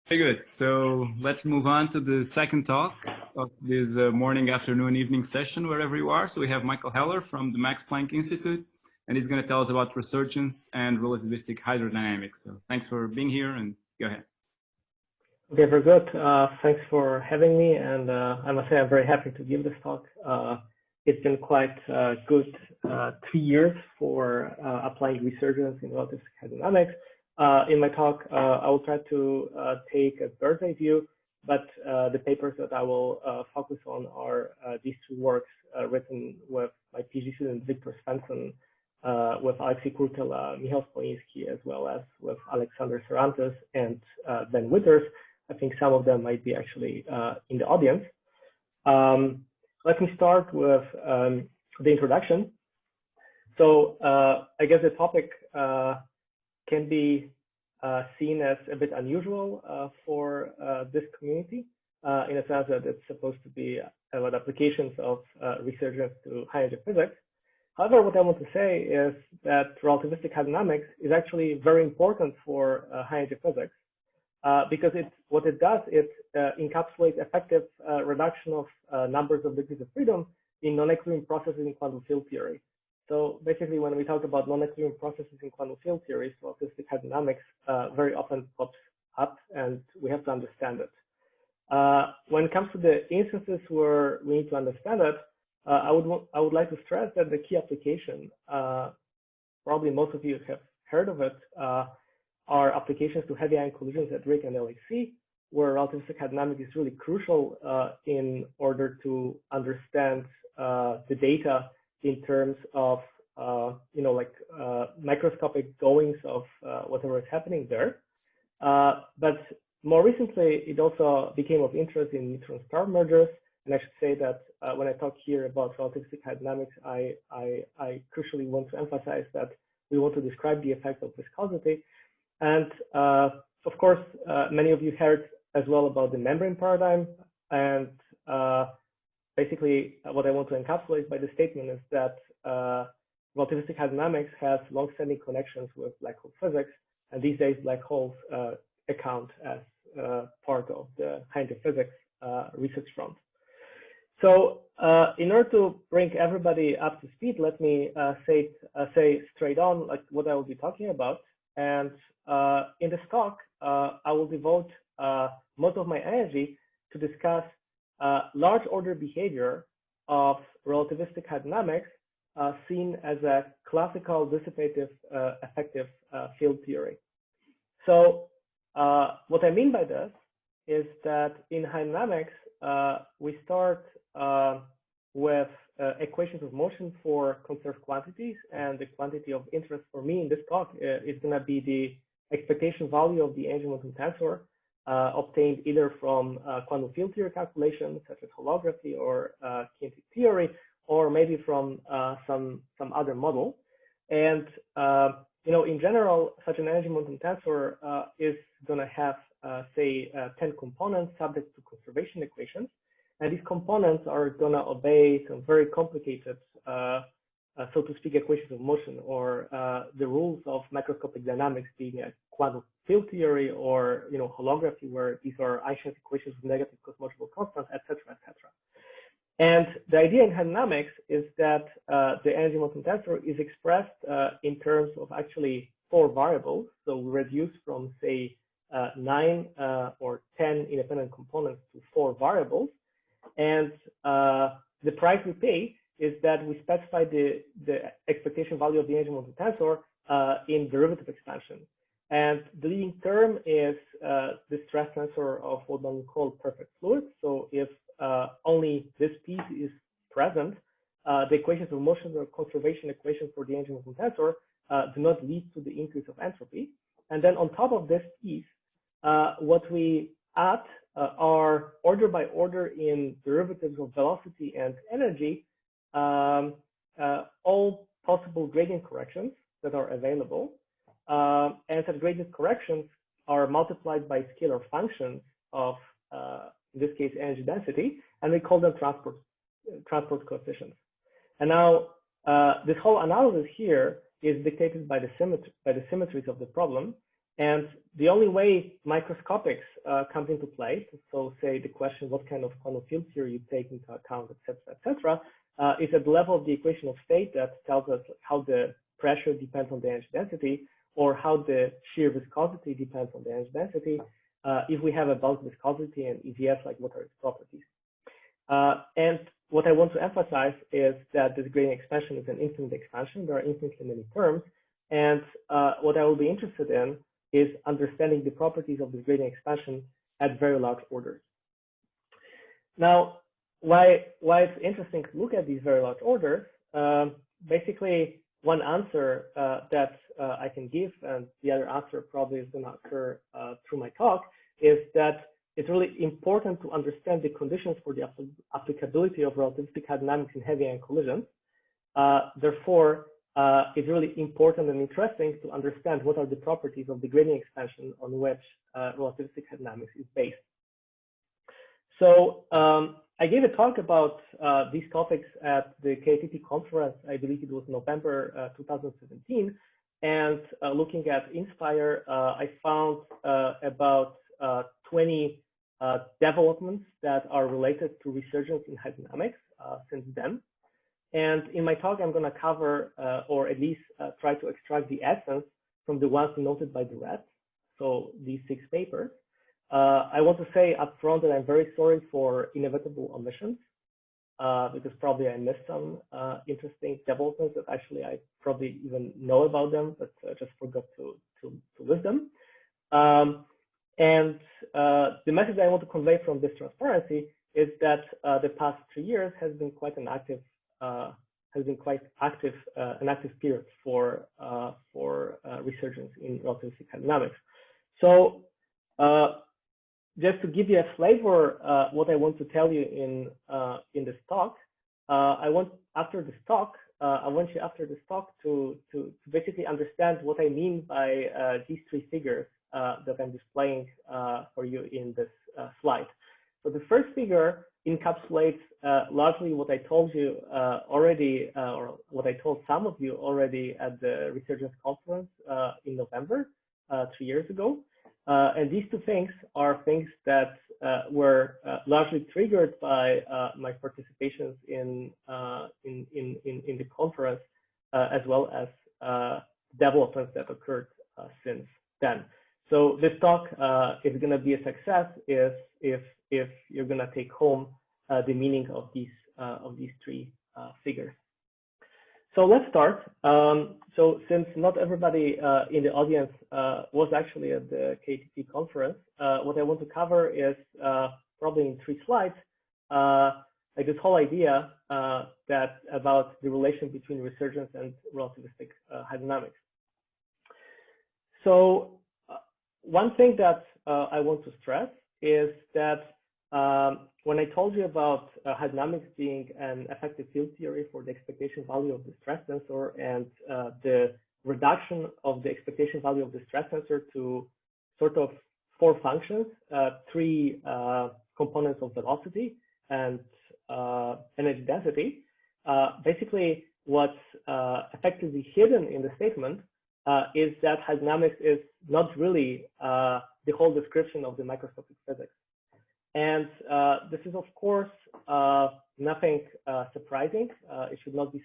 Very good. So let's move on to the second talk of this morning, afternoon, evening session, wherever you are. So we have Michael Heller from the Max Planck Institute, and he's going to tell us about resurgence and relativistic hydrodynamics. So thanks for being here, and go ahead. Okay, very good. Thanks for having me, and I must say I'm very happy to give this talk. It's been quite good 3 years for applying resurgence in relativistic hydrodynamics. In my talk, I will try to take a bird's eye view, but the papers that I will focus on are these two works written with my PhD student Victor Svensson, with Alexei Kurtela, Michal P, as well as with Alexander Cervantes and Ben Withers. I think some of them might be actually in the audience. Let me start with the introduction. So I guess the topic can be seen as a bit unusual for this community, in a sense that it's supposed to be about applications of resurgence to high energy physics. However, what I want to say is that relativistic hydrodynamics is actually very important for high energy physics, because what it does, it encapsulates effective reduction of numbers of degrees of freedom in non-equilibrium processes in quantum field theory. So basically, when we talk about non-equilibrium processes in quantum field theory, relativistic hydrodynamics very often pops up, and we have to understand it. When it comes to the instances where we need to understand it, I would like to stress that the key application, probably most of you have heard of it, are applications to heavy ion collisions at RIC and LHC, where relativistic hydrodynamics is really crucial in order to understand the data in terms of, microscopic goings of whatever is happening there. But more recently, it also became of interest in neutron star mergers. And I should say that when I talk here about relativistic hydrodynamics, I crucially want to emphasize that we want to describe the effect of viscosity. And of course, many of you heard as well about the membrane paradigm. And basically, what I want to encapsulate by the statement is that relativistic hydrodynamics has long-standing connections with black hole physics. And these days, black holes account as part of the high energy physics research front. So in order to bring everybody up to speed, let me say straight on like what I will be talking about. And in this talk, I will devote most of my energy to discuss large order behavior of relativistic hydrodynamics seen as a classical dissipative effective field theory. So what I mean by this is that in hydrodynamics, we start with equations of motion for conserved quantities, and the quantity of interest for me in this talk is going to be the expectation value of the energy momentum tensor obtained either from quantum field theory calculations such as holography or kinetic theory, or maybe from some other model. And in general, such an energy momentum tensor is going to have say 10 components subject to conservation equations. And these components are going to obey some very complicated, so to speak, equations of motion, or the rules of macroscopic dynamics, being a quantum field theory or holography, where these are Einstein's equations with negative cosmological constants, etc., etc. And the idea in hydrodynamics is that the energy momentum tensor is expressed in terms of actually 4 variables. So we reduce from say 9 or 10 independent components to 4 variables. And the price we pay is that we specify the expectation value of the energy momentum tensor in derivative expansion. And the leading term is the stress tensor of what one would call perfect fluids. So if only this piece is present, the equations of motion or conservation equations for the energy momentum tensor do not lead to the increase of entropy. And then on top of this piece, what we add are order by order in derivatives of velocity and energy, all possible gradient corrections that are available. And such gradient corrections are multiplied by scalar functions of, in this case, energy density, and we call them transport coefficients. And now this whole analysis here is dictated by the symmetries of the problem. And the only way microscopics comes into play, so say the question, what kind of quantum field theory you take into account, et cetera, is at the level of the equation of state that tells us how the pressure depends on the energy density, or how the shear viscosity depends on the energy density. If we have a bulk viscosity, and if yes, like what are its properties? And what I want to emphasize is that this gradient expansion is an infinite expansion. There are infinitely many terms. And what I will be interested in is understanding the properties of this gradient expansion at very large orders. Now, why it's interesting to look at these very large orders, basically one answer that I can give, and the other answer probably is going to occur through my talk, is that it's really important to understand the conditions for the applicability of relativistic hydrodynamics in heavy ion collisions. Therefore, it's really important and interesting to understand what are the properties of the gradient expansion on which relativistic hydrodynamics is based. So I gave a talk about these topics at the KITP conference. I believe it was November 2017. And looking at Inspire, I found about 20 developments that are related to resurgence in hydrodynamics since then. And in my talk, I'm going to cover, or at least try to extract the essence from the ones noted by the red. So these 6 papers. I want to say up front that I'm very sorry for inevitable omissions, because probably I missed some interesting developments that actually I probably even know about them, but just forgot to list them. And the message I want to convey from this transparency is that the past 3 years has been quite an active period for resurgence in relativistic hydrodynamics. So just to give you a flavor, what I want to tell you in this talk, I want you after this talk to basically understand what I mean by these 3 figures that I'm displaying for you in this slide. So the first figure encapsulates largely what I told you already, or what I told some of you already at the Resurgence conference in November 3 years ago. And these 2 things are things that were largely triggered by my participations in the conference, as well as developments that occurred since then. So this talk is going to be a success if you're going to take home the meaning of these 3 figures. So let's start. So since not everybody in the audience was actually at the KITP conference, what I want to cover is probably in 3 slides, like this whole idea that about the relation between resurgence and relativistic hydrodynamics. So one thing that I want to stress is that when I told you about hydrodynamics being an effective field theory for the expectation value of the stress tensor, and the reduction of the expectation value of the stress tensor to sort of 4 functions, 3 components of velocity and energy density, basically what's effectively hidden in the statement is that hydrodynamics is not really the whole description of the microscopic physics. And this is, of course, nothing surprising. It should not be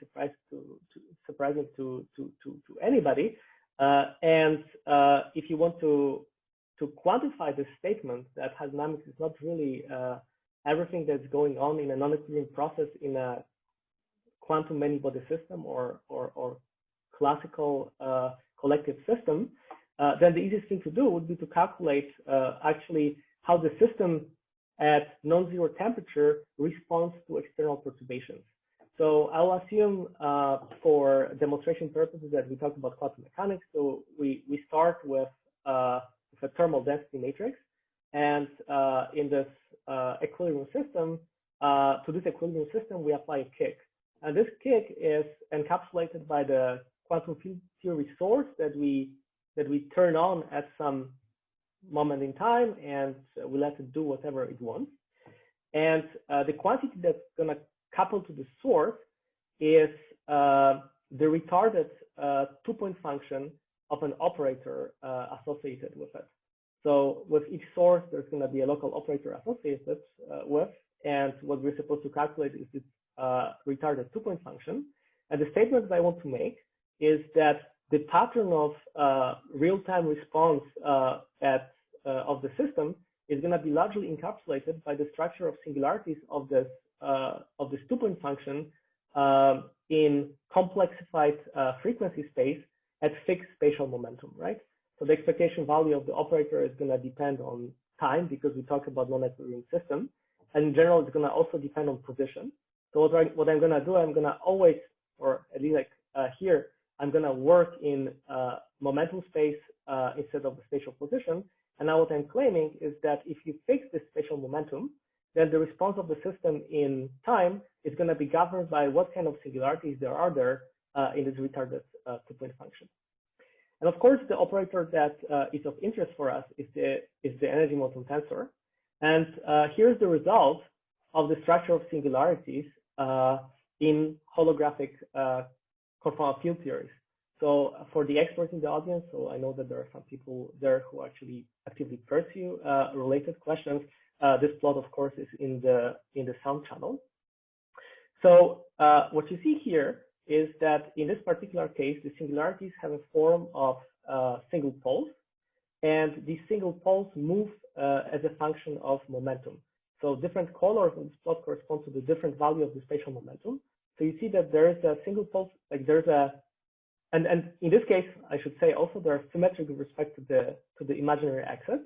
surprising to anybody. And if you want to quantify this statement that hydrodynamics is not really everything that's going on in a non-equilibrium process in a quantum many-body system or classical collective system, then the easiest thing to do would be to calculate actually how the system at non-zero temperature responds to external perturbations. So I'll assume for demonstration purposes that we talk about quantum mechanics. So we start with a thermal density matrix, and in this equilibrium system, to this equilibrium system, we apply a kick. And this kick is encapsulated by the quantum field theory source that we turn on at some moment in time, and we let it do whatever it wants. And the quantity that's going to couple to the source is the retarded 2-point function of an operator associated with it. So with each source, there's going to be a local operator associated with, and what we're supposed to calculate is this retarded two-point function. And the statement that I want to make is that the pattern of real-time response of the system is going to be largely encapsulated by the structure of singularities of this two-point function in complexified frequency space at fixed spatial momentum, right? So the expectation value of the operator is going to depend on time because we talk about non-equilibrium system, and in general, it's going to also depend on position. So what I'm going to do, I'm going to always, or at least like here, I'm going to work in momentum space instead of the spatial position. And now what I'm claiming is that if you fix this spatial momentum, then the response of the system in time is going to be governed by what kind of singularities there are there in this retarded two-point function. And of course, the operator that is of interest for us is the energy momentum tensor. And here's the result of the structure of singularities in holographic conformal field theories. So for the experts in the audience, so I know that there are some people there who actually actively pursue related questions. This plot, of course, is in the sound channel. So what you see here is that in this particular case, the singularities have a form of single poles, and these single poles move as a function of momentum. So different colors on this plot correspond to the different value of the spatial momentum. So you see that there is a single pole, like there's a, and in this case, I should say also they're symmetric with respect to the imaginary axis.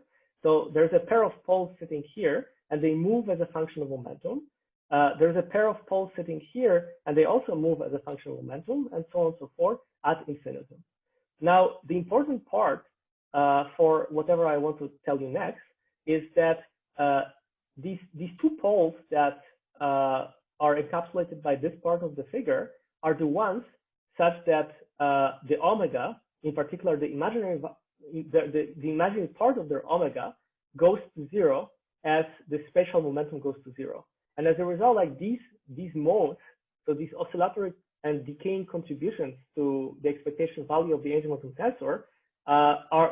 So there's a pair of poles sitting here, and they move as a function of momentum. There's a pair of poles sitting here, and they also move as a function of momentum, and so on and so forth ad infinitum. Now, the important part for whatever I want to tell you next is that these two poles that are encapsulated by this part of the figure are the ones such that the omega, in particular the imaginary part of their omega, goes to zero as the spatial momentum goes to zero. And as a result, like these modes, so these oscillatory and decaying contributions to the expectation value of the energy momentum tensor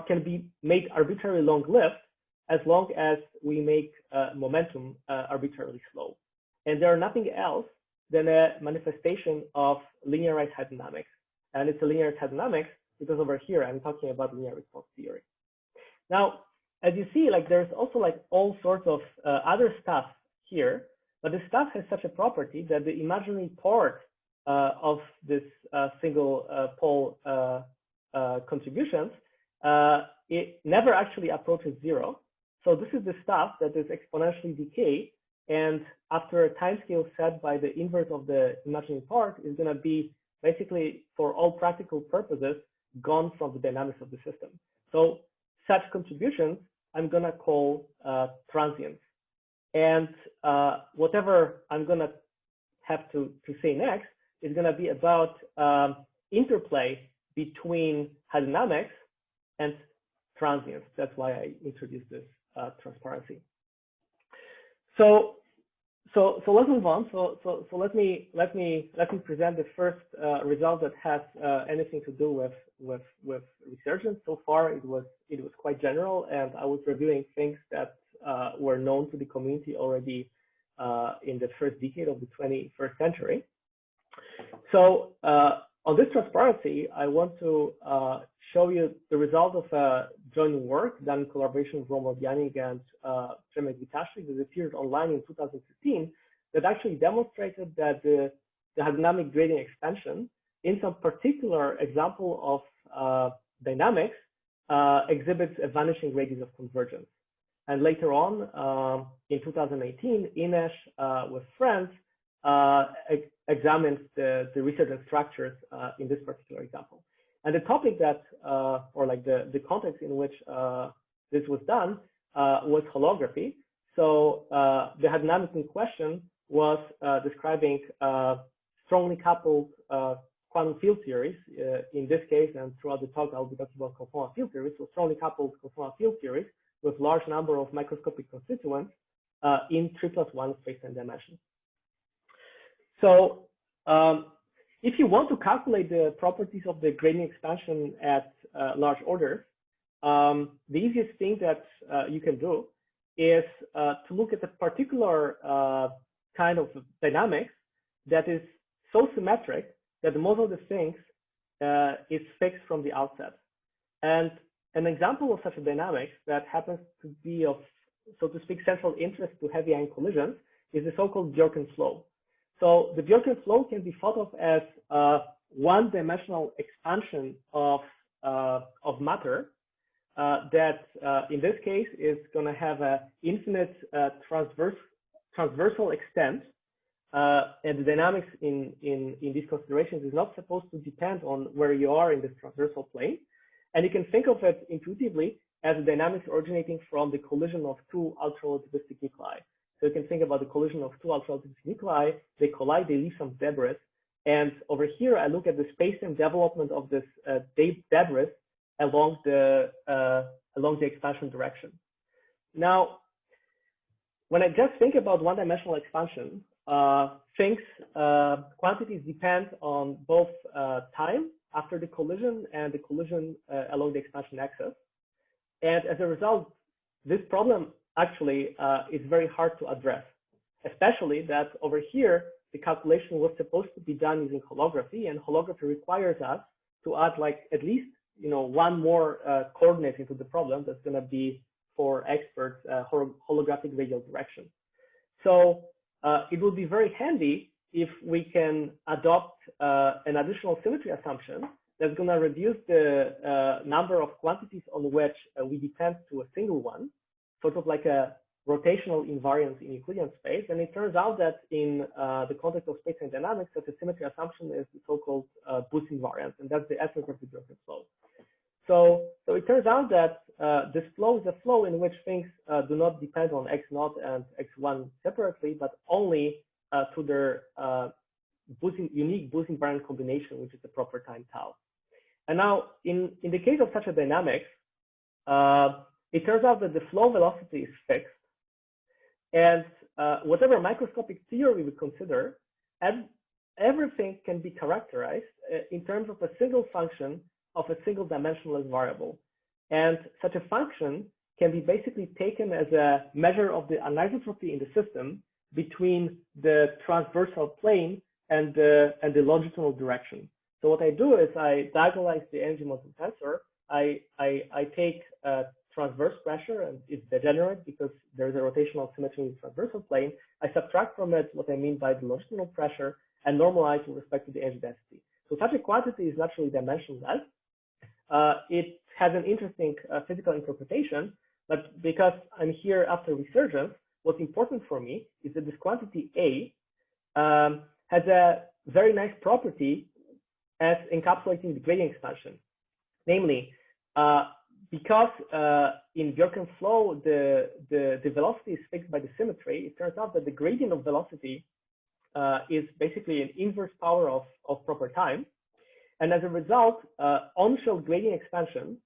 can be made arbitrarily long-lived as long as we make momentum arbitrarily slow. And they are nothing else than a manifestation of linearized hydrodynamics. And it's a linearized hydrodynamics because over here I'm talking about linear response theory. Now, as you see, like there's also like all sorts of other stuff here, but the stuff has such a property that the imaginary part of this single pole contributions, it never actually approaches zero. So this is the stuff that is exponentially decay, and after a time scale set by the inverse of the imaginary part is going to be basically, for all practical purposes, gone from the dynamics of the system. So such contributions I'm going to call transients. And whatever I'm going to have to say next is going to be about interplay between hydrodynamics and transients. That's why I introduced this transparency. So let's move on. So let me present the first result that has anything to do with Resurgence. So far, it was quite general, and I was reviewing things that were known to the community already in the first decade of the 21st century. So on this transparency, I want to show you the result of a joint work done in collaboration with Roman Yannig and Przemek Witaszczyk that appeared online in 2015 that actually demonstrated that the hydrodynamic gradient expansion in some particular example of dynamics exhibits a vanishing radius of convergence. And later on, in 2018, Inês with friends examined the resurgent structures in this particular example. And the topic that, or like the context in which this was done was holography. So the hydrodynamic in question was describing strongly coupled quantum field theories. In this case, and throughout the talk, I'll be talking about conformal field theories. So strongly coupled conformal field theories with large number of microscopic constituents in 3+1 space and dimension. So if you want to calculate the properties of the gradient expansion at large orders, the easiest thing that you can do is to look at a particular kind of dynamics that is so symmetric that most of the things is fixed from the outset. And an example of such a dynamics that happens to be of, so to speak, central interest to heavy ion collisions is the so-called Bjorken flow. So the Bjorken flow can be thought of as one-dimensional expansion of matter that in this case is going to have an infinite transversal extent, and the dynamics in these considerations is not supposed to depend on where you are in this transversal plane. And you can think of it intuitively as the dynamics originating from the collision of two ultra-relativistic nuclei. So you can think about the collision of two ultra-relativistic nuclei. They collide, they leave some debris. And over here, I look at the space-time development of this debris along the expansion direction. Now, when I just think about one-dimensional expansion, quantities depend on both time after the collision and the collision along the expansion axis. And as a result, this problem actually is very hard to address, especially that over here, the calculation was supposed to be done using holography, and holography requires us to add like at least, you know, one more coordinate into the problem that's going to be for experts holographic radial direction. So it would be very handy if we can adopt an additional symmetry assumption that's going to reduce the number of quantities on which we depend to a single one, sort of like a rotational invariance in Euclidean space. And it turns out that in the context of space and dynamics, such a symmetry assumption is the so-called Boost invariance, and that's the essence of the Bjorken flow. So it turns out that this flow is a flow in which things do not depend on x0 and x1 separately, but only to their unique Boost invariant combination, which is the proper time tau. And now, in the case of such a dynamics, it turns out that the flow velocity is fixed, and whatever microscopic theory we consider, everything can be characterized in terms of a single function of a single dimensionless variable. And such a function can be basically taken as a measure of the anisotropy in the system between the transversal plane and the longitudinal direction. So what I do is I diagonalize the energy momentum tensor. I take transverse pressure, and it's degenerate because there's a rotational symmetry in the transversal plane. I subtract from it what I mean by the longitudinal pressure and normalize with respect to the energy density. So such a quantity is naturally dimensionless. It has an interesting physical interpretation, but because I'm here after Resurgence, what's important for me is that this quantity A has a very nice property as encapsulating the gradient expansion. Namely, because in Bjorken flow, the velocity is fixed by the symmetry, it turns out that the gradient of velocity is basically an inverse power of proper time. And as a result, on-shell gradient expansion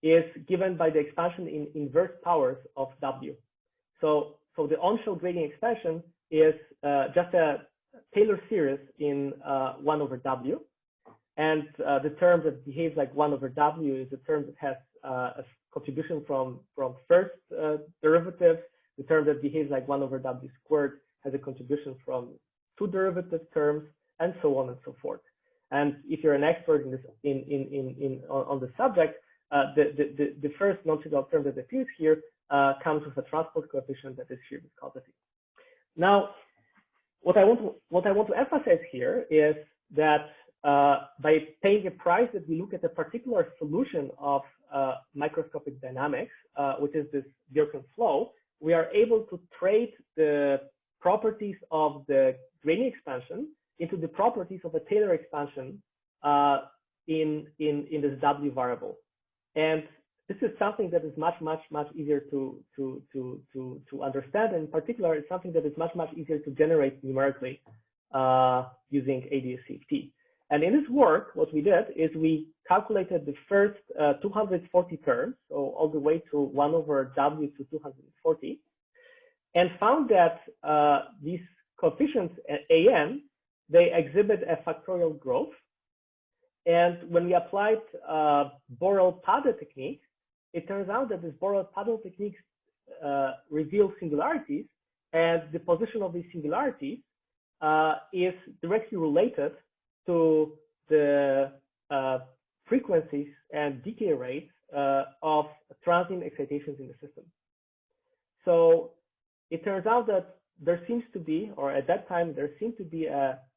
is given by the expansion in inverse powers of W. So the on-shell gradient expansion is just a Taylor series in 1 over W. And the term that behaves like 1 over W is a term that has a contribution from first derivative. The term that behaves like 1 over W squared has a contribution from two derivative terms, and so on and so forth. And if you're an expert in this on the subject, the first non-trivial term that appears here comes with a transport coefficient that is shear viscosity. Now, what I want to emphasize here is that by paying a price that we look at a particular solution of microscopic dynamics, which is this Bjorken flow, we are able to trade the properties of the gradient expansion into the properties of a Taylor expansion in this W variable. And this is something that is much easier to understand. And in particular, it's something that is much easier to generate numerically using ADS-CFT. And in this work, what we did is we calculated the first 240 terms, so all the way to 1 over W to 240, and found that these coefficients AN, they exhibit a factorial growth. And when we applied Borel-Padel technique, it turns out that this Borel-Padel technique reveals singularities, and the position of these singularities is directly related to the frequencies and decay rates of transient excitations in the system. So it turns out that there seems to be, or at that time, there seemed to be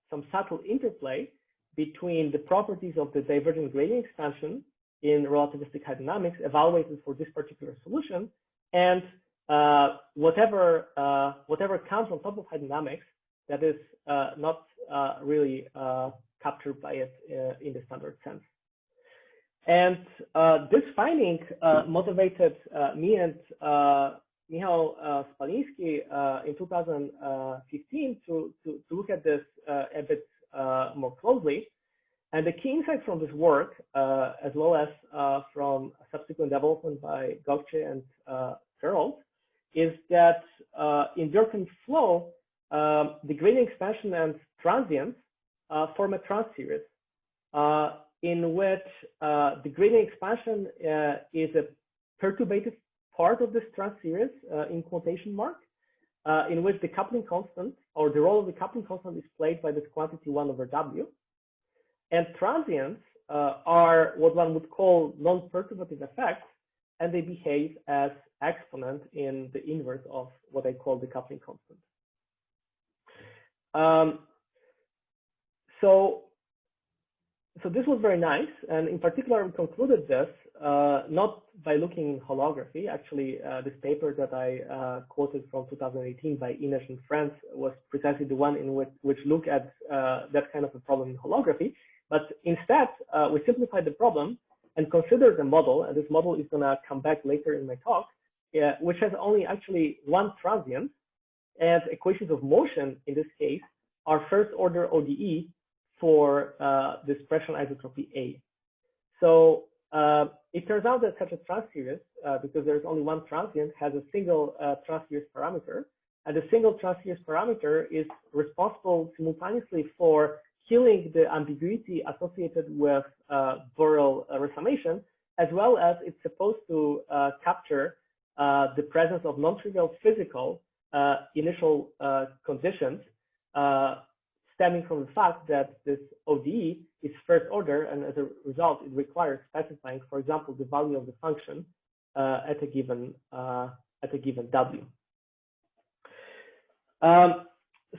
some subtle interplay between the properties of the divergent gradient expansion in relativistic hydrodynamics evaluated for this particular solution, and whatever comes on top of hydrodynamics that is not really captured by it in the standard sense. And this finding motivated me and Michal P. In 2015 to look at this a bit more closely. And the key insight from this work, as well as from subsequent development by Gökçe and Gerald, is that in the organic flow, the gradient expansion and transients form a trance series in which the gradient expansion is a perturbative part of this trance series in quotation mark, in which the coupling constant, or the role of the coupling constant, is played by this quantity 1/W. And transients are what one would call non-perturbative effects, and they behave as exponent in the inverse of what I call the coupling constant. So this was very nice, and in particular, we concluded this not by looking in holography. Actually, this paper that I quoted from 2018 by Inês in France was precisely the one in which looked at that kind of a problem in holography. But instead, we simplified the problem and considered a model, and this model is going to come back later in my talk, which has only actually one transient, and equations of motion in this case are first order ODE for this pressure isotropy A. So it turns out that such a trance series, because there's only one transient, has a single trance series parameter, and the single trance series parameter is responsible simultaneously for killing the ambiguity associated with Borel resummation, as well as it's supposed to capture the presence of non-trivial physical initial conditions stemming from the fact that this ODE is first order, and as a result, it requires specifying, for example, the value of the function at a given W.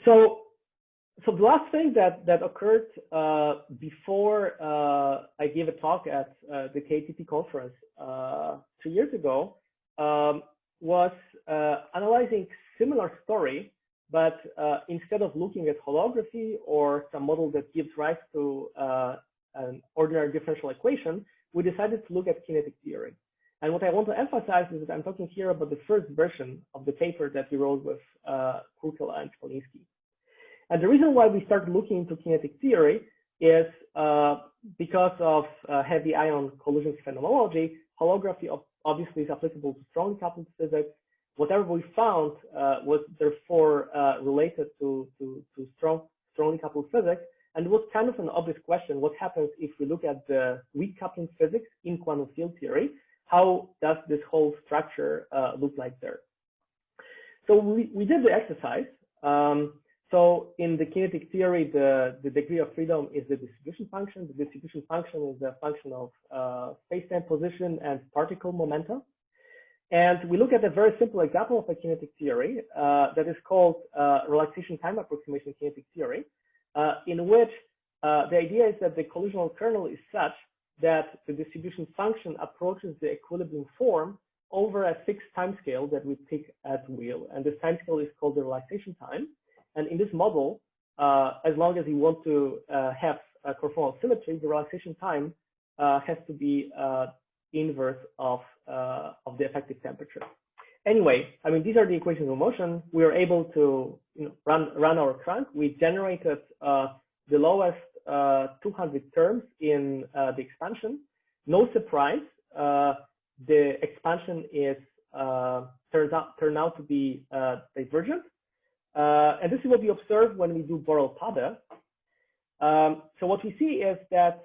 So the last thing that occurred before I gave a talk at the KITP conference 2 years ago was analyzing similar story, but instead of looking at holography or some model that gives rise to an ordinary differential equation, we decided to look at kinetic theory. And what I want to emphasize is that I'm talking here about the first version of the paper that we wrote with Kurkela and Polinsky. And the reason why we started looking into kinetic theory is because of heavy ion collisions phenomenology. Holography obviously is applicable to strongly coupled physics. Whatever we found was therefore related to strongly coupled physics, and it was kind of an obvious question: what happens if we look at the weak coupling physics in quantum field theory? How does this whole structure look like there? So we did the exercise. So in the kinetic theory, the degree of freedom is the distribution function. The distribution function is a function of space-time position and particle momenta. And we look at a very simple example of a kinetic theory that is called relaxation time approximation kinetic theory, in which the idea is that the collisional kernel is such that the distribution function approaches the equilibrium form over a fixed timescale that we pick at will. And this timescale is called the relaxation time. And in this model, as long as you want to have a conformal symmetry, the relaxation time has to be inverse of the effective temperature. Anyway, I mean, these are the equations of motion. We were able to run our trunk. We generated the lowest 200 terms in the expansion. No surprise, the expansion is turned out to be divergent. And this is what we observe when we do Borel-Padel. So what we see is that,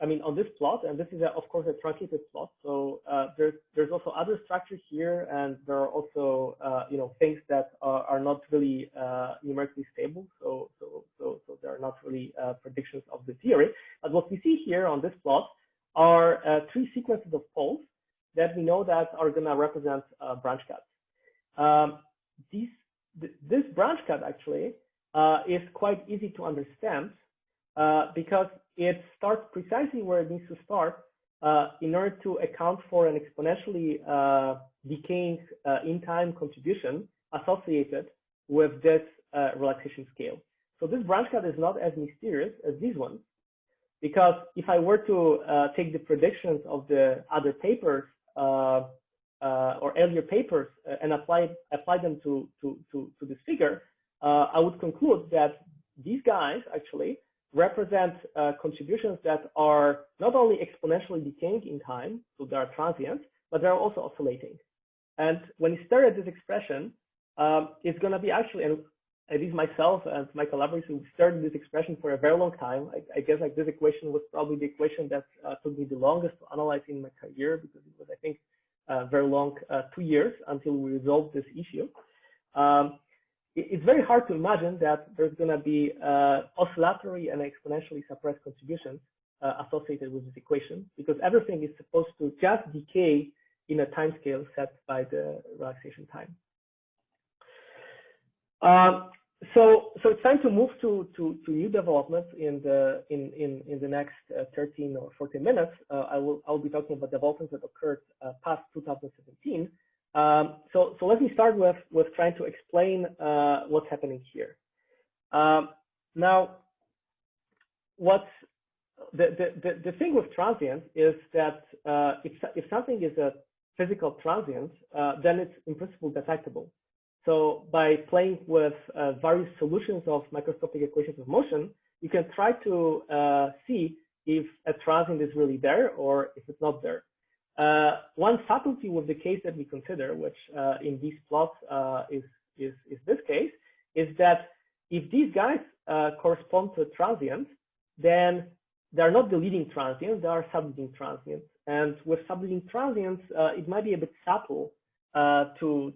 I mean, on this plot, and this is, of course, a truncated plot. So there's also other structures here, and there are also, things that are not really numerically stable. So there are not really predictions of the theory. But what we see here on this plot are three sequences of poles that we know that are going to represent branch cuts. This branch cut actually is quite easy to understand because it starts precisely where it needs to start in order to account for an exponentially decaying in-time contribution associated with this relaxation scale. So this branch cut is not as mysterious as these ones, because if I were to take the predictions of the other papers or earlier papers and apply them to this figure, I would conclude that these guys actually represent contributions that are not only exponentially decaying in time, so they are transient, but they're also oscillating. And when you stare at this expression, it's going to be actually, and at least myself and my collaborators who stared at this expression for a very long time. I guess like this equation was probably the equation that took me the longest to analyze in my career, because it was, I think, very long, 2 years until we resolved this issue. It's very hard to imagine that there's going to be oscillatory and exponentially suppressed contributions associated with this equation, because everything is supposed to just decay in a time scale set by the relaxation time. So it's time to move to new developments in the next 13 or 14 minutes. I'll be talking about developments that occurred past 2017. So let me start with trying to explain what's happening here. Now, what's the thing with transients is that if something is a physical transient, then it's in principle detectable. So by playing with various solutions of microscopic equations of motion, you can try to see if a transient is really there or if it's not there. One subtlety with the case that we consider, which in these plots is this case, is that if these guys correspond to a transient, then they're not the leading transients, they are subleading transients. And with subleading transients, it might be a bit subtle to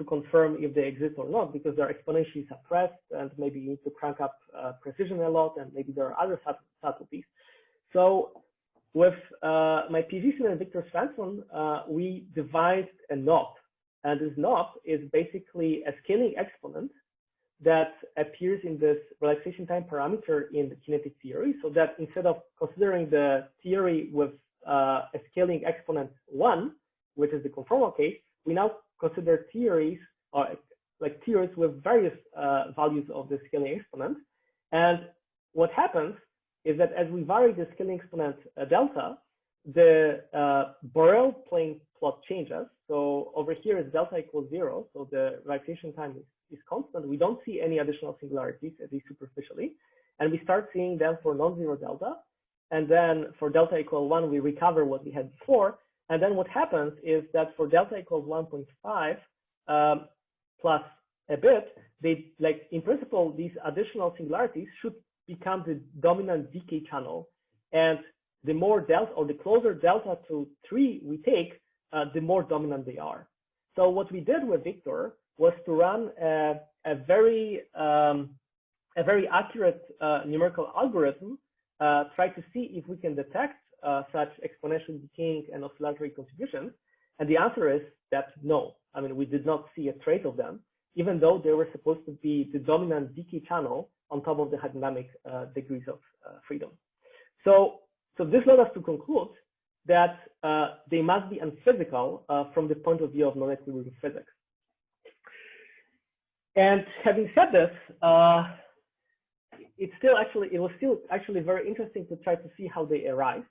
confirm if they exist or not, because they're exponentially suppressed, and maybe you need to crank up precision a lot, and maybe there are other subtleties. So with my physician and Victor Svensson, we devised a knob, and this knob is basically a scaling exponent that appears in this relaxation time parameter in the kinetic theory, so that instead of considering the theory with a scaling exponent 1, which is the conformal case, we now consider theories like theories with various values of the scaling exponent. And what happens is that as we vary the scaling exponent delta, the Borel plane plot changes. So over here is delta equals 0, so the relaxation time is constant. We don't see any additional singularities, at least superficially, and we start seeing them for non-zero delta. And then for delta equal 1, we recover what we had before. And then what happens is that for delta equals 1.5 plus a bit, in principle, these additional singularities should become the dominant decay channel. And the more delta, or the closer delta to 3 we take, the more dominant they are. So what we did with Victor was to run a very accurate numerical algorithm, try to see if we can detect such exponentially decaying and oscillatory contributions. And the answer is that no. I mean, we did not see a trace of them, even though they were supposed to be the dominant decay channel on top of the hydrodynamic degrees of freedom. So this led us to conclude that they must be unphysical from the point of view of non-equilibrium physics. And having said this, it was still actually very interesting to try to see how they arise.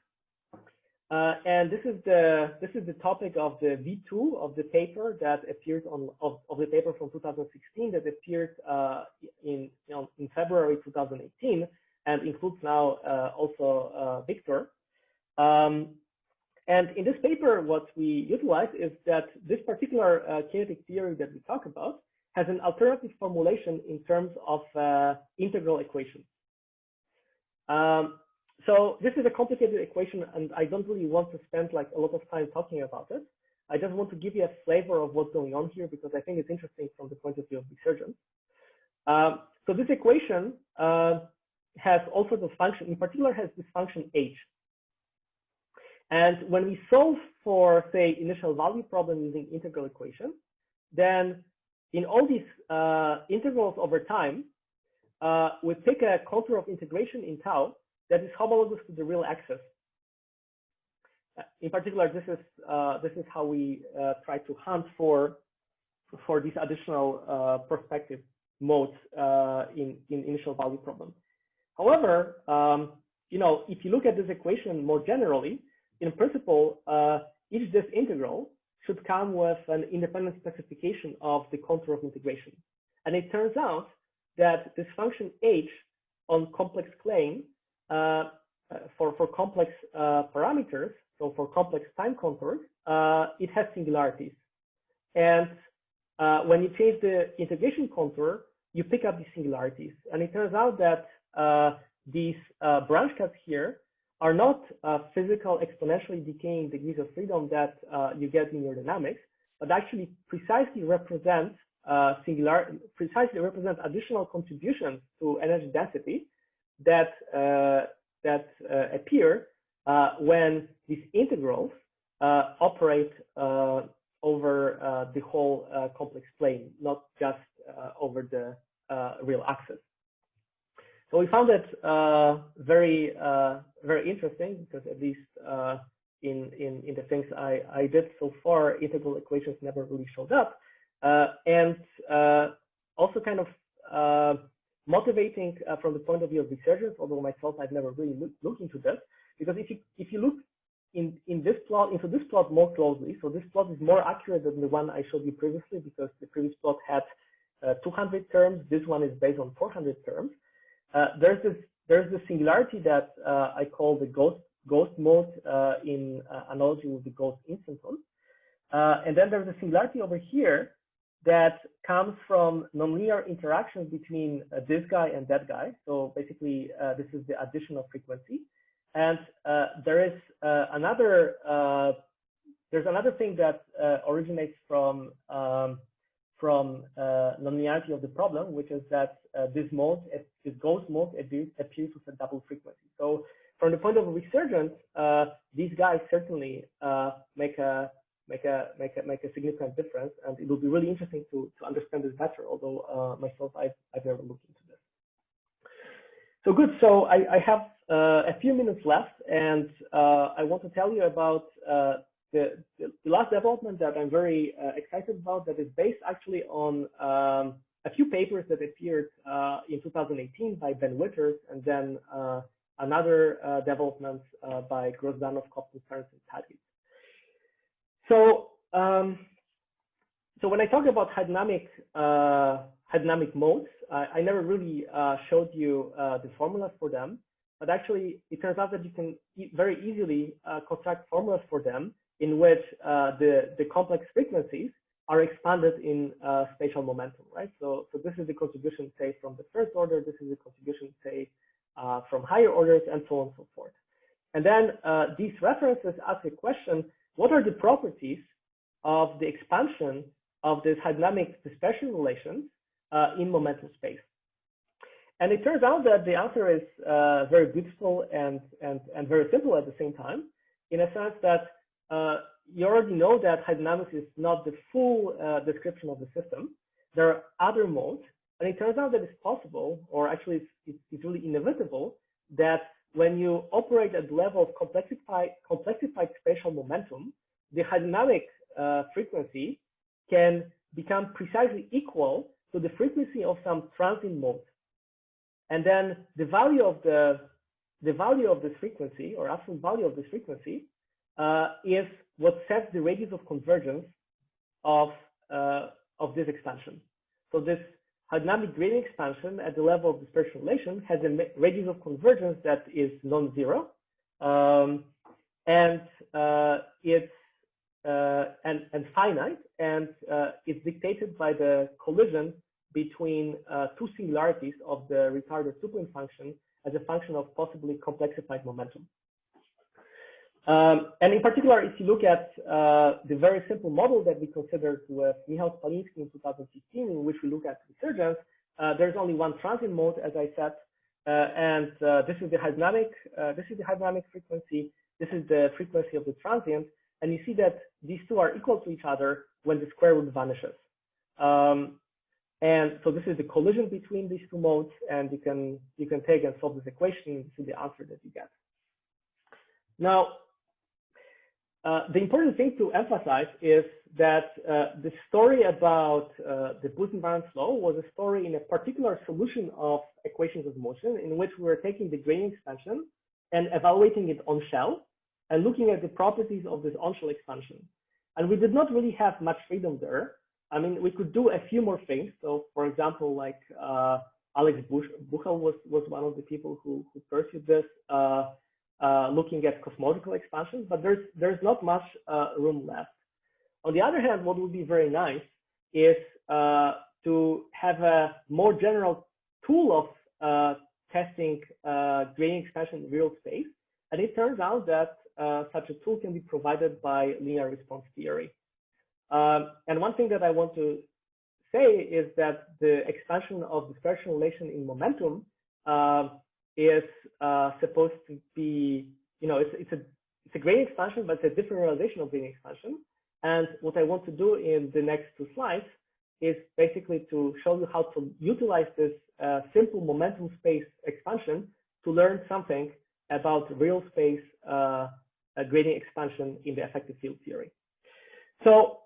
And this is the topic of the V2 of the paper that appeared of the paper from 2016 that appeared in February 2018, and includes now also Victor. And in this paper, what we utilize is that this particular kinetic theory that we talk about has an alternative formulation in terms of integral equations. So this is a complicated equation, and I don't really want to spend like a lot of time talking about it. I just want to give you a flavor of what's going on here because I think it's interesting from the point of view of resurgence. So this equation has all sorts of functions. In particular, has this function h. And when we solve for, say, initial value problem using integral equation, then in all these integrals over time, we pick a contour of integration in tau that is homologous to the real axis. In particular, this is how we try to hunt for these additional perspective modes in initial value problem. However, you know, if you look at this equation more generally, in principle, each this integral should come with an independent specification of the contour of integration. And it turns out that this function h on complex plane for complex parameters, so for complex time contours, it has singularities. And when you change the integration contour, you pick up these singularities. And it turns out that these branch cuts here are not physical exponentially decaying degrees of freedom that you get in your dynamics, but actually precisely represent additional contributions to energy density that appear when these integrals operate over the whole complex plane, not just over the real axis. So we found it very interesting because at least in the things I did so far, integral equations never really showed up, and also kind of motivating from the point of view of resurgence. Although myself, I've never really looked into this, because if you look into this plot more closely, so this plot is more accurate than the one I showed you previously, because the previous plot had 200 terms. This one is based on 400 terms. There's this singularity that I call the ghost mode in analogy with the ghost instanton. And then there's a singularity over here that comes from nonlinear interactions between this guy and that guy. So basically, this is the addition of frequency. And there's another thing that originates from nonlinearity of the problem, which is that this ghost mode appears with a double frequency. So from the point of resurgence, these guys certainly make a significant difference, and it will be really interesting to understand this better. Although myself, I've never looked into this. So good. So I have a few minutes left, and I want to tell you about the last development that I'm very excited about, that is based actually on a few papers that appeared in 2018 by Ben Witters, and then another development by Grosdanov, Trance, and Tadgis. So when I talk about hydrodynamic modes, I never really showed you the formulas for them, but actually it turns out that you can very easily construct formulas for them in which the complex frequencies are expanded in spatial momentum, right? So this is the contribution, say, from the first order. This is the contribution, say, from higher orders, and so on and so forth. And then these references ask a question: what are the properties of the expansion of this hydrodynamic dispersion relations in momentum space? And it turns out that the answer is very beautiful and very simple at the same time, in a sense that you already know that hydrodynamics is not the full description of the system. There are other modes, and it turns out that it's possible, or actually it's really inevitable, that when you operate at the level of complexified spatial momentum, the hydrodynamic frequency can become precisely equal to the frequency of some transient mode. And then the value of this frequency, or absolute value of this frequency, is what sets the radius of convergence of this expansion. So this hydrodynamic gradient expansion at the level of dispersion relation has a radius of convergence that is non-zero, and it's finite, and it's dictated by the collision between two singularities of the Ricardo two-point function as a function of possibly complexified momentum. And in particular, if you look at the very simple model that we considered with Michal P in 2015, in which we look at resurgence, there's only one transient mode, as I said, and this is the hydrodynamic frequency. This is the frequency of the transient, and you see that these two are equal to each other when the square root vanishes. And so this is the collision between these two modes, and you can take and solve this equation and see the answer that you get. Now, the important thing to emphasize is that the story about the boost invariant flow was a story in a particular solution of equations of motion, in which we were taking the gradient expansion and evaluating it on shell and looking at the properties of this on shell expansion. And we did not really have much freedom there. I mean, we could do a few more things. So, for example, like Alex Buchel was one of the people who pursued this, looking at cosmological expansion, but there's not much room left. On the other hand, what would be very nice is to have a more general tool of testing gradient expansion in real space. And it turns out that such a tool can be provided by linear response theory. And one thing that I want to say is that the expansion of the dispersion relation in momentum is supposed to be, it's a gradient expansion, but it's a different realization of gradient expansion. And what I want to do in the next two slides is basically to show you how to utilize this simple momentum space expansion to learn something about real space gradient expansion in the effective field theory. So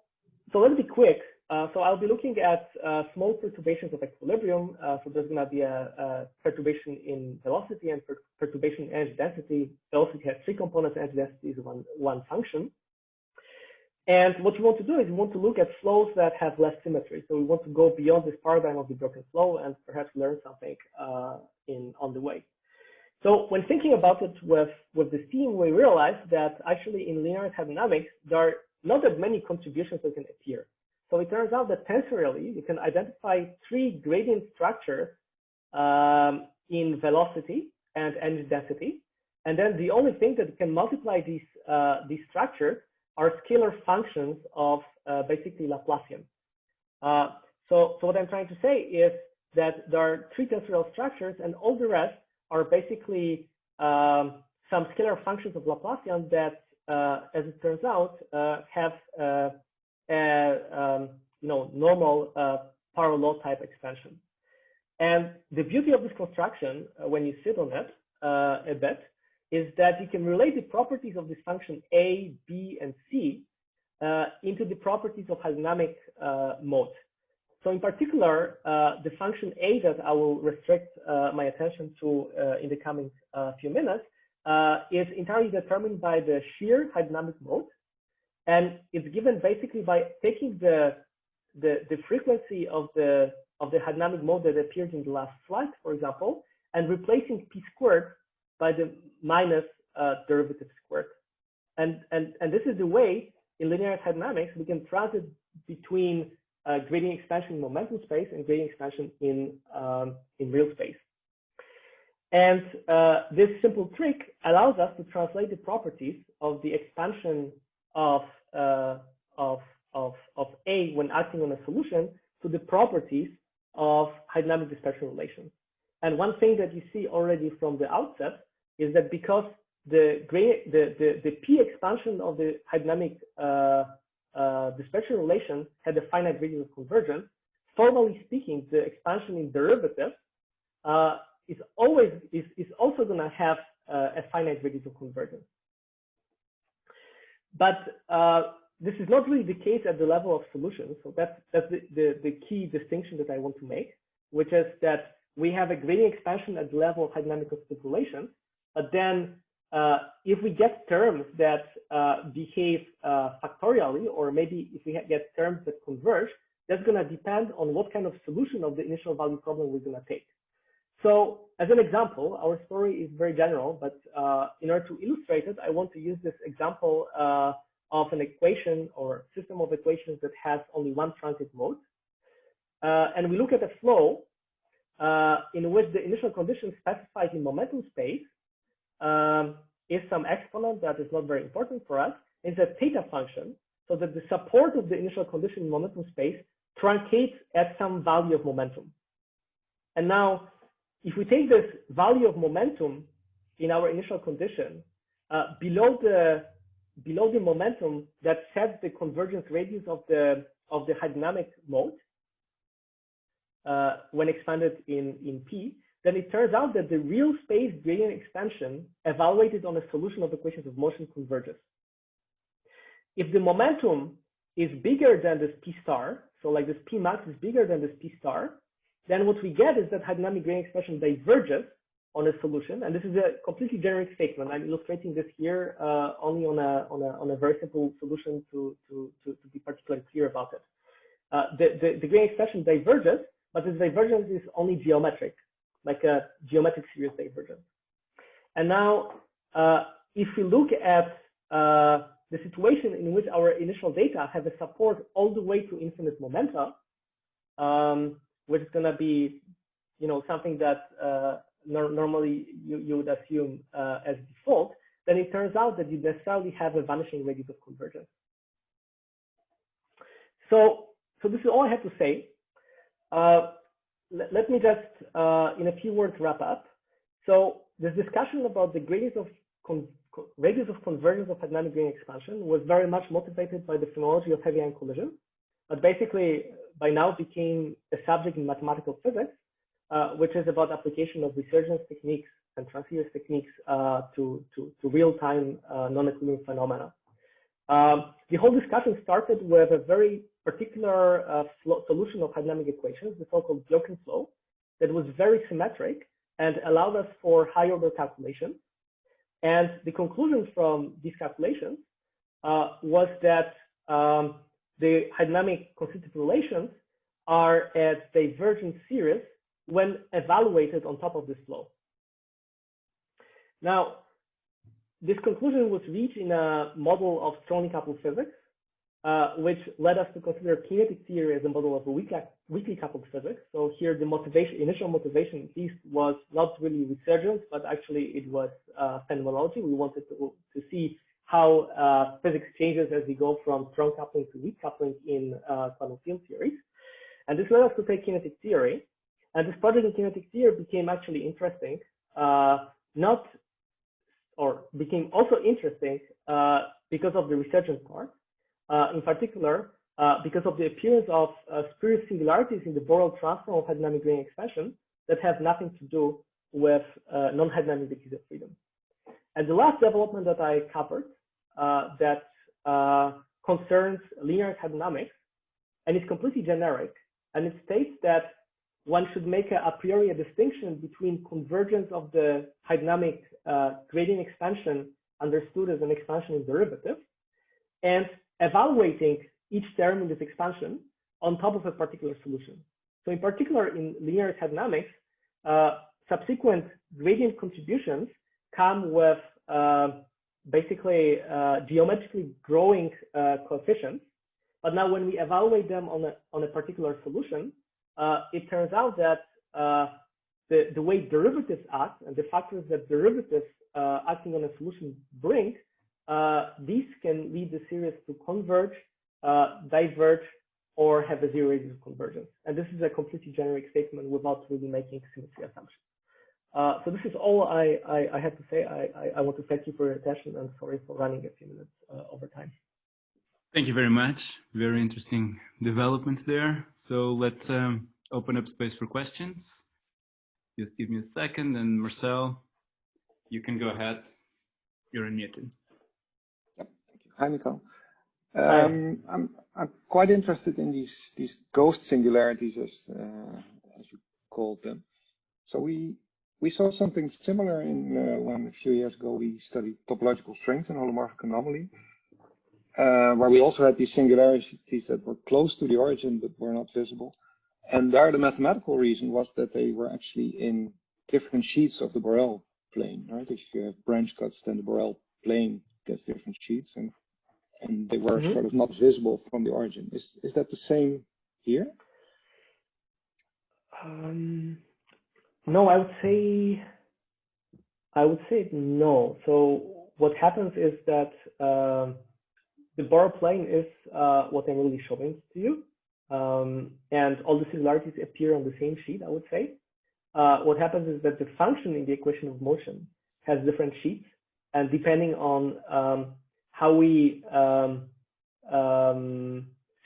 let's be quick. So I'll be looking at small perturbations of equilibrium. So there's going to be a perturbation in velocity and perturbation in energy density. Velocity has three components, energy density is one function. And what we want to do is we want to look at flows that have less symmetry. So we want to go beyond this paradigm of the broken flow and perhaps learn something on the way. So when thinking about it with this team, we realized that actually in linear dynamics, there are not that many contributions that can appear. So it turns out that tensorially, you can identify three gradient structures in velocity and energy density. And then the only thing that can multiply these structures are scalar functions of basically Laplacian. So what I'm trying to say is that there are three tensorial structures, and all the rest are basically some scalar functions of Laplacian that, as it turns out, have normal power law type expansion. And the beauty of this construction, when you sit on it a bit, is that you can relate the properties of this function A, B, and C into the properties of hydrodynamic mode. So in particular, the function A that I will restrict my attention to in the coming few minutes is entirely determined by the shear hydrodynamic mode. And it's given basically by taking the frequency of the hydrodynamic mode that appeared in the last slide, for example, and replacing p squared by the minus derivative squared. And this is the way in linear dynamics we can transit between gradient expansion in momentum space and gradient expansion in real space. And this simple trick allows us to translate the properties of the expansion of A when acting on a solution to the properties of hydrodynamic dispersion relations. And one thing that you see already from the outset is that because the P expansion of the hydrodynamic dispersion relation had a finite radius of convergence, formally speaking, the expansion in derivative is also going to have a finite radius of convergence. But this is not really the case at the level of solutions. So that's the key distinction that I want to make, which is that we have a gradient expansion at the level of hydrodynamic relations, but then if we get terms that behave factorially, or maybe if we get terms that converge, that's going to depend on what kind of solution of the initial value problem we're going to take. So as an example, our story is very general, but in order to illustrate it, I want to use this example of an equation or system of equations that has only one transit mode. And we look at a flow in which the initial condition specified in momentum space is some exponent that is not very important for us, is a theta function, so that the support of the initial condition in momentum space truncates at some value of momentum. And now, if we take this value of momentum in our initial condition below the momentum that sets the convergence radius of the hydrodynamic mode when expanded in P, then it turns out that the real space gradient expansion evaluated on a solution of equations of motion converges. If the momentum is bigger than this P star, so like this P max is bigger than this P star, then what we get is that hydrodynamic gradient expansion diverges on a solution. And this is a completely generic statement. I'm illustrating this here only on a very simple solution to be particularly clear about it. The gradient expansion diverges, but this divergence is only geometric, like a geometric series divergence. And now, if we look at the situation in which our initial data have a support all the way to infinite momenta, which is going to be, something that normally you would assume as default, then it turns out that you necessarily have a vanishing radius of convergence. So this is all I have to say. Let me just, in a few words, wrap up. So this discussion about the radius of convergence of hydrodynamic gradient expansion was very much motivated by the phenomenology of heavy ion collision, but basically by now became a subject in mathematical physics, which is about application of resurgence techniques and transient techniques to real-time non-equilibrium phenomena. The whole discussion started with a very particular solution of hydrodynamic equations, the so-called Gökçe flow, that was very symmetric and allowed us for high order calculations. And the conclusion from these calculations was that the hydrodynamic constitutive relations are at divergent series when evaluated on top of this flow. Now, this conclusion was reached in a model of strongly coupled physics, which led us to consider kinetic theory as a model of a weakly coupled physics. So here the initial motivation at least was not really resurgence, but actually it was phenomenology. We wanted to see how physics changes as we go from strong coupling to weak coupling in quantum field theories. And this led us to take kinetic theory. And this project in kinetic theory became actually interesting, became also interesting because of the resurgence part. In particular, because of the appearance of spurious singularities in the Borel transform of hydrodynamic gradient expansion that have nothing to do with non-hydrodynamic degrees of freedom. And the last development that I covered that concerns linear hydrodynamics, and it's completely generic, and it states that one should make a priori a distinction between convergence of the hydrodynamic gradient expansion understood as an expansion in derivative and evaluating each term in this expansion on top of a particular solution. So in particular, in linear hydrodynamics, subsequent gradient contributions come with basically geometrically growing coefficients. But now when we evaluate them on a particular solution, it turns out that the way derivatives act and the factors that derivatives acting on a solution bring, these can lead the series to converge, diverge, or have a zero radius of convergence. And this is a completely generic statement without really making symmetry assumptions. So this is all I have to say. I want to thank you for your attention and sorry for running a few minutes over time. Thank you very much. Very interesting developments there. So let's open up space for questions. Just give me a second, and Marcel, you can go ahead. You're unmuted. Yep. Thank you. Hi, Michal. I'm quite interested in these ghost singularities, as you called them. So we saw something similar in when a few years ago we studied topological strings and holomorphic anomaly, where we also had these singularities that were close to the origin but were not visible. And there, the mathematical reason was that they were actually in different sheets of the Borel plane, right? If you have branch cuts, then the Borel plane gets different sheets, and they were sort of not visible from the origin. Is that the same here? No, I would say no. So what happens is that the borrow plane is what I'm really showing to you, and all the singularities appear on the same sheet, I would say. What happens is that the function in the equation of motion has different sheets, and depending on how we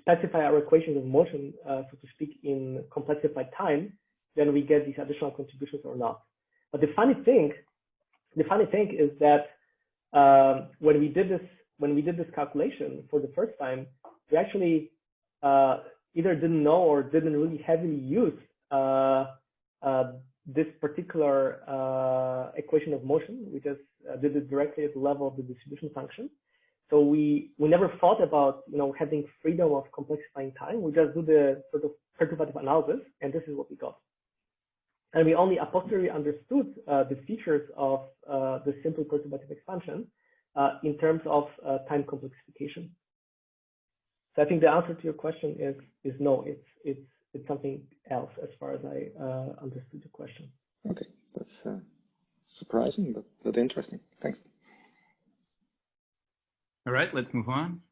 specify our equations of motion, so to speak, in complexified time, then we get these additional contributions or not. But the funny thing is that when we did this calculation for the first time, we actually either didn't know or didn't really heavily use this particular equation of motion. We just did it directly at the level of the distribution function. So we never thought about having freedom of complexifying time. We just do the sort of perturbative analysis, and this is what we got. And we only a posteriori understood the features of the simple perturbative expansion in terms of time complexification. So I think the answer to your question is no. It's something else as far as I understood the question. Okay, that's surprising but interesting. Thanks. All right, let's move on.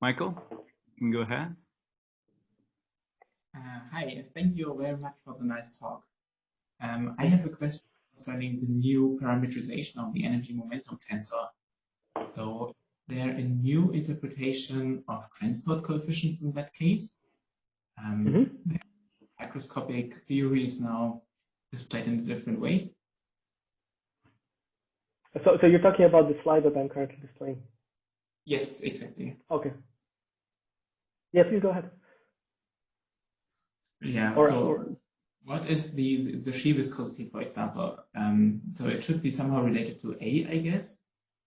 Michael, you can go ahead. Hi, thank you very much for the nice talk. I have a question concerning the new parameterization of the energy momentum tensor. So there a new interpretation of transport coefficients in that case. The microscopic theory is now displayed in a different way. So you're talking about the slide that I'm currently displaying? Yes, exactly. Okay. Yeah, please go ahead. Yeah. What is the shear viscosity, for example? So it should be somehow related to A, I guess.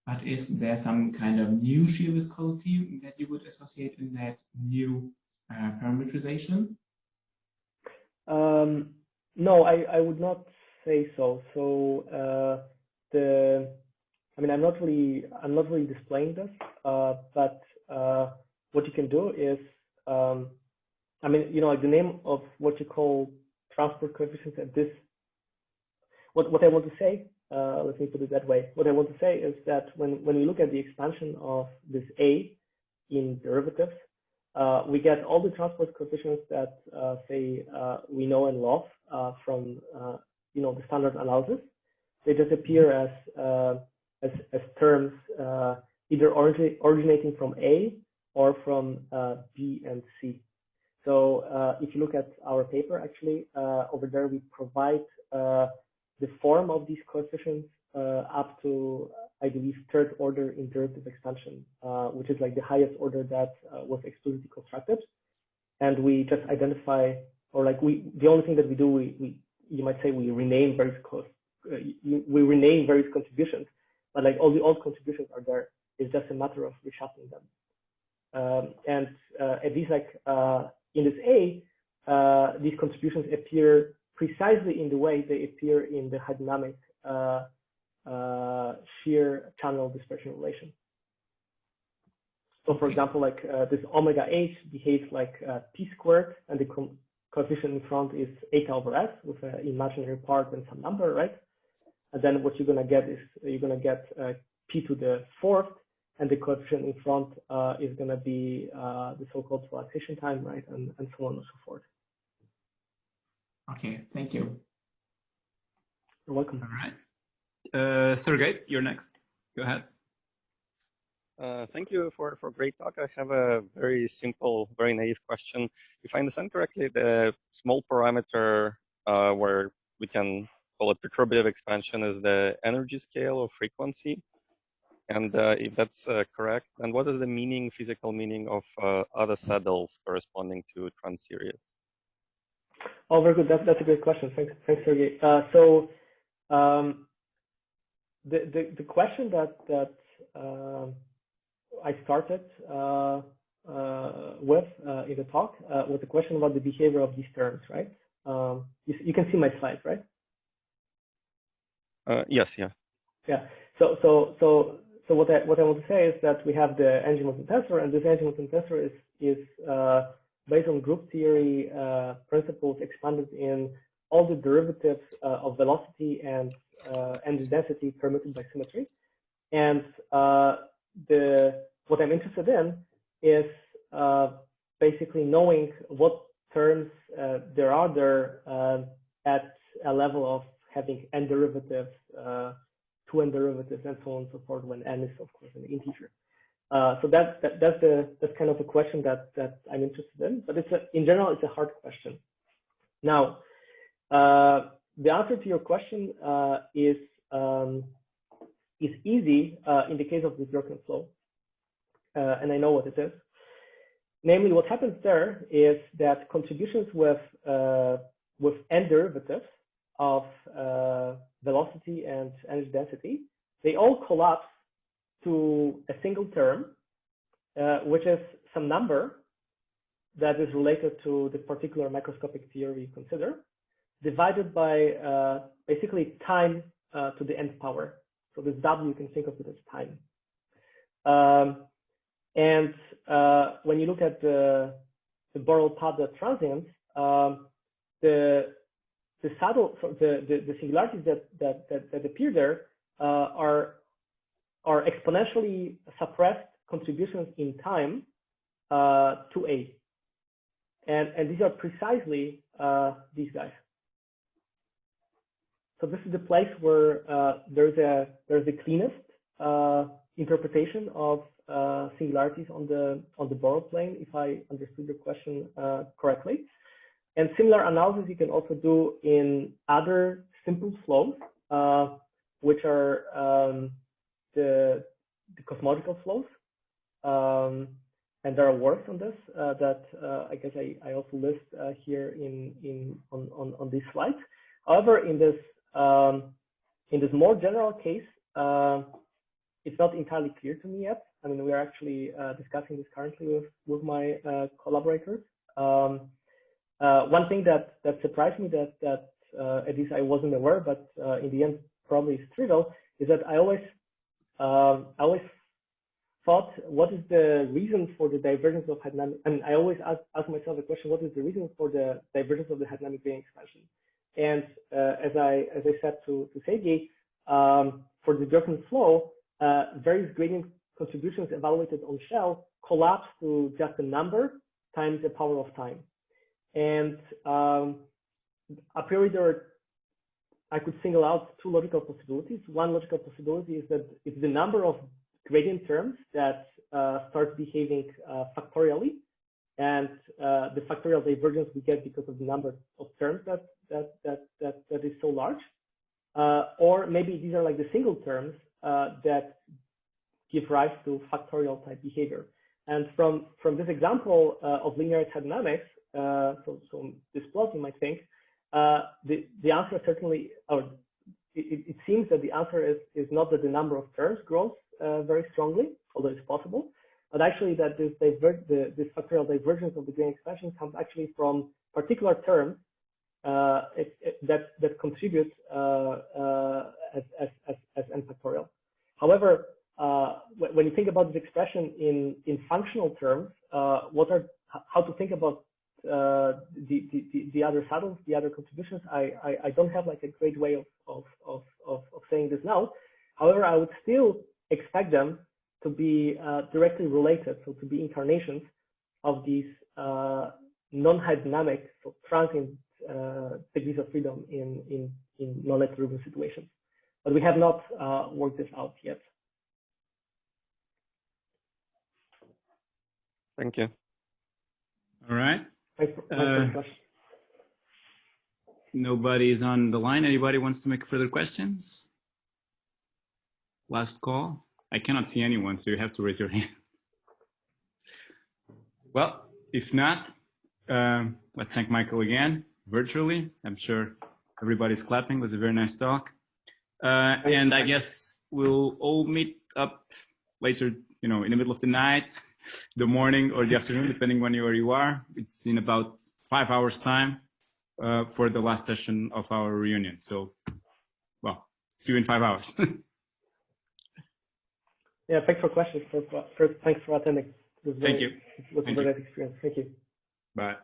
But is there some kind of new shear viscosity that you would associate in that new parameterization? No, I would not say so. So I'm not really displaying this, but what you can do is, like the name of what you call transport coefficients at this. What I want to say, let me put it that way. What I want to say is that when we look at the expansion of this A in derivatives, we get all the transport coefficients that we know and love from the standard analysis. They just appear as terms either originating from A or from B and C. So if you look at our paper, actually over there we provide the form of these coefficients up to, I believe, third order in derivative expansion, which is like the highest order that was explicitly constructed. And we just identify, or like the only thing that we do, you might say we rename various contributions, but like all the old contributions are there. It's just a matter of reshuffling them. And at least like in this A, these contributions appear precisely in the way they appear in the hydrodynamic shear channel dispersion relation. So for example, like this omega h behaves like p squared, and the coefficient in front is eta over s with an imaginary part and some number, right? And then what you're going to get is you're going to get p to the fourth, and the coefficient in front is going to be the so-called relaxation time, right? And so on and so forth. Okay, thank you. You're welcome. All right. Sergey, you're next. Go ahead. Thank you for a great talk. I have a very simple, very naive question. If I understand correctly, the small parameter where we can call it perturbative expansion is the energy scale or frequency. And if that's correct, then what is the meaning, physical meaning of other saddles corresponding to Trance series? Oh, very good. That's a great question. Thanks, Sergey. The question that I started with in the talk was the question about the behavior of these terms, right? You can see my slides, right? Yes, yeah. Yeah. So what I want to say is that we have the energy momentum tensor, and this energy momentum tensor is based on group theory principles expanded in all the derivatives of velocity and energy density permitted by symmetry. And what I'm interested in is basically knowing what terms there are there at a level of having n derivatives, 2n derivatives, and so on and so forth, when n is of course an integer. So that's kind of a question that I'm interested in, but in general it's a hard question. Now, the answer to your question is easy in the case of the Resurgent flow, and I know what it is. Namely, what happens there is that contributions with n derivatives of velocity and energy density, they all collapse to a single term, which is some number that is related to the particular microscopic theory you consider, divided by basically time to the nth power. So this W, you can think of it as time. And when you look at the Borel-Padda transients, the singularities that appear there are exponentially suppressed contributions in time to A. And these are precisely these guys. So this is the place where there's the cleanest interpretation of singularities on the Borel plane, if I understood your question correctly. And similar analysis you can also do in other simple flows, which are the cosmological flows. And there are works on this that I guess I also list here on these slides. However, in this more general case, it's not entirely clear to me yet. I mean, we are actually discussing this currently with my collaborators. One thing that surprised me that at least I wasn't aware, but in the end probably is trivial, is that I always thought, what is the reason for the divergence of hydrodynamic? And I always ask myself the question, what is the reason for the divergence of the hydrodynamic gradient expansion? And as I said to Sergey, for the Resurgent flow, various gradient contributions evaluated on shell collapse to just a number times the power of time. And a priori, I could single out two logical possibilities. One logical possibility is that it's the number of gradient terms that start behaving factorially, and the factorial divergence we get because of the number of terms that is so large. Or maybe these are like the single terms that give rise to factorial type behavior. And from this example of linear hydrodynamics, so this plot, you might think, the answer certainly, or it seems that the answer is not that the number of terms grows very strongly, although it's possible, but actually that this factorial divergence of the gradient expansion comes actually from particular terms that contribute as n factorial. However, when you think about this expression in functional terms, how to think about the other saddles, the other contributions, I don't have like a great way of saying this now. However, I would still expect them to be directly related, so to be incarnations of these non-hydrodynamic, so transient degrees of freedom in non-equilibrium situations. But we have not worked this out yet. Thank you. All right. Thanks for the question. Nobody is on the line. Anybody wants to make further questions? Last call. I cannot see anyone, so you have to raise your hand. Well, if not, let's thank Michael again, virtually. I'm sure everybody's clapping. It was a very nice talk. And I guess we'll all meet up later, in the middle of the night, the morning or the afternoon, depending on where you are. It's in about 5 hours time for the last session of our reunion. So, well, see you in 5 hours. Yeah, thanks for questions. First, thanks for attending. Thank you. It was a very nice experience. Thank you. Bye.